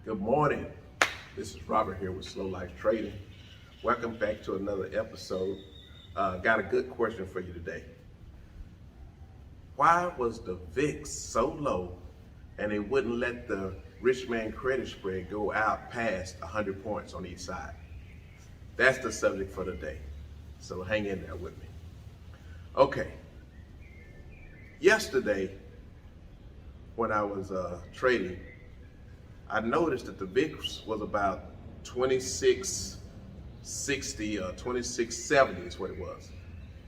Good morning. This is Robert here with Slow Life Trading. Welcome back to another episode. Got a good question for you today. Why was the VIX so low and it wouldn't let the rich man credit spread go out past 100 points on each side? That's the subject for today. So hang in there with me. Okay. Yesterday, when I was trading, I noticed that the VIX was about 2660 or 2670 is what it was.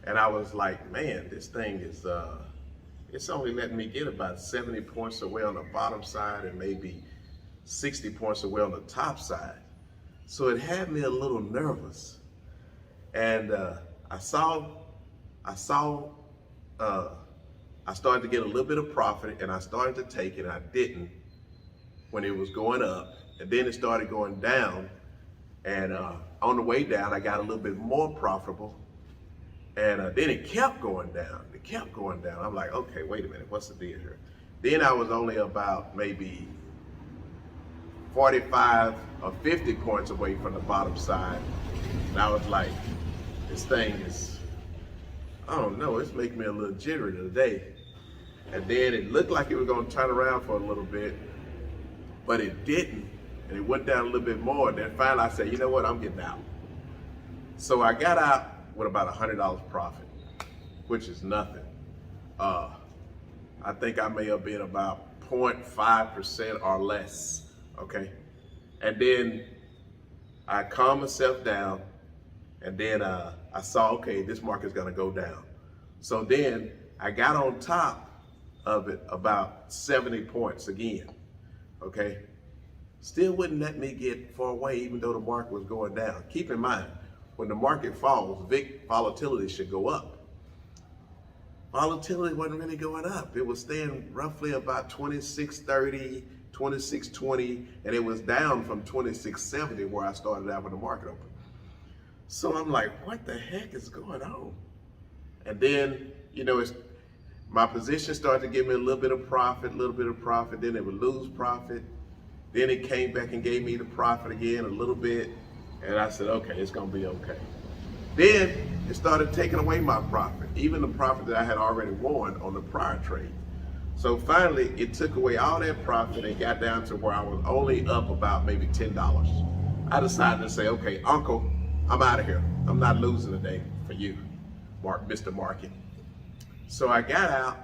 And I was like, man, this thing is, it's only letting me get about 70 points away on the bottom side and maybe 60 points away on the top side. So it had me a little nervous. And I started to get a little bit of profit, and I started to take it, and I didn't when it was going up, and then it started going down, and on the way down I got a little bit more profitable, and then it kept going down. I'm like, okay, wait a minute, what's the deal here? Then I was only about maybe 45 or 50 points away from the bottom side, and I was like, this thing is, I don't know, it's making me a little jittery today. And then it looked like it was going to turn around for a little bit, but it didn't, and it went down a little bit more. And then finally I said, you know what, I'm getting out. So I got out with about $100 profit, which is nothing. I think I may have been about 0.5% or less, okay? And then I calmed myself down, and then I saw, okay, this market's gonna go down. So then I got on top of it about 70 points again. Okay, still wouldn't let me get far away even though the market was going down. Keep in mind, when the market falls, VIX volatility should go up. Volatility wasn't really going up. It was staying roughly about 2630, 2620, and it was down from 2670 where I started out when the market opened. So I'm like, what the heck is going on? And then, you know, my position started to give me a little bit of profit, then it would lose profit. Then it came back and gave me the profit again a little bit. And I said, okay, it's gonna be okay. Then it started taking away my profit, even the profit that I had already won on the prior trade. So finally, it took away all that profit and got down to where I was only up about maybe $10. I decided to say, okay, Uncle, I'm out of here. I'm not losing today for you, Mr. Market. So I got out,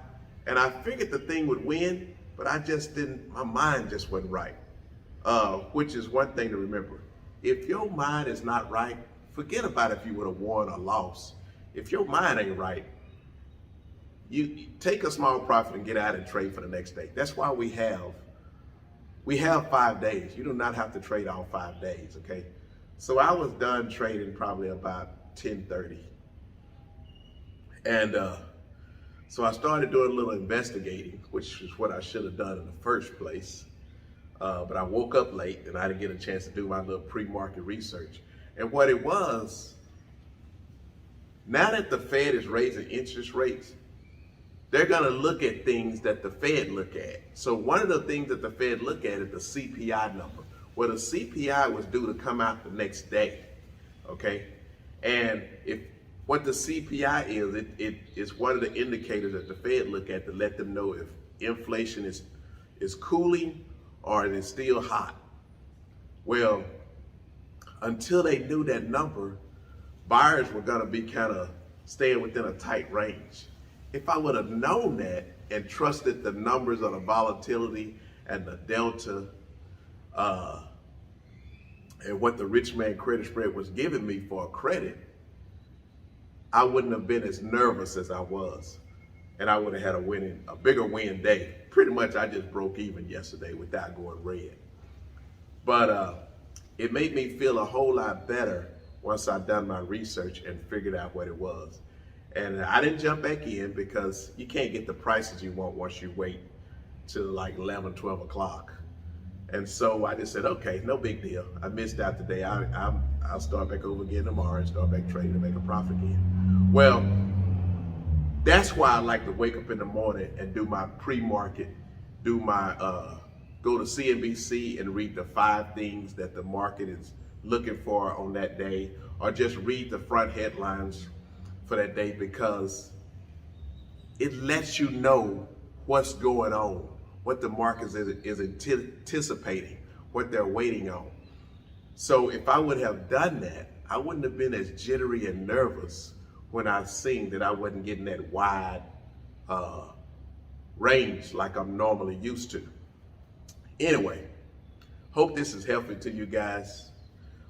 and I figured the thing would win, but I just didn't, my mind just wasn't right. Which is one thing to remember. If your mind is not right, forget about if you would have won or lost. If your mind ain't right, you take a small profit and get out and trade for the next day. That's why we have 5 days. You do not have to trade all 5 days, okay? So I was done trading probably about 10:30. And so I started doing a little investigating, which is what I should have done in the first place. But I woke up late and I didn't get a chance to do my little pre-market research. And what it was, now that the Fed is raising interest rates, they're gonna look at things that the Fed look at. So one of the things that the Fed look at is the CPI number. Well, the CPI was due to come out the next day, okay? And what the CPI is, it is one of the indicators that the Fed look at to let them know if inflation is cooling or it is still hot. Well, until they knew that number, buyers were gonna be kind of staying within a tight range. If I would have known that and trusted the numbers of the volatility and the delta and what the rich man credit spread was giving me for a credit, I wouldn't have been as nervous as I was. And I would have had a bigger win day. Pretty much I just broke even yesterday without going red. But it made me feel a whole lot better once I'd done my research and figured out what it was. And I didn't jump back in because you can't get the prices you want once you wait till like 11, 12 o'clock. And so I just said, okay, no big deal. I missed out today. I'll start back over again tomorrow and start back trading to make a profit again. Well, that's why I like to wake up in the morning and do my pre-market, do my go to CNBC and read the 5 things that the market is looking for on that day, or just read the front headlines for that day, because it lets you know what's going on, what the market is anticipating, what they're waiting on. So if I would have done that, I wouldn't have been as jittery and nervous when I seen that I wasn't getting that wide range like I'm normally used to. Anyway, hope this is helpful to you guys.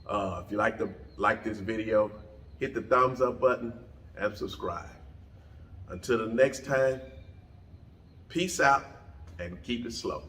If you like this video, hit the thumbs up button and subscribe. Until the next time, peace out and keep it slow.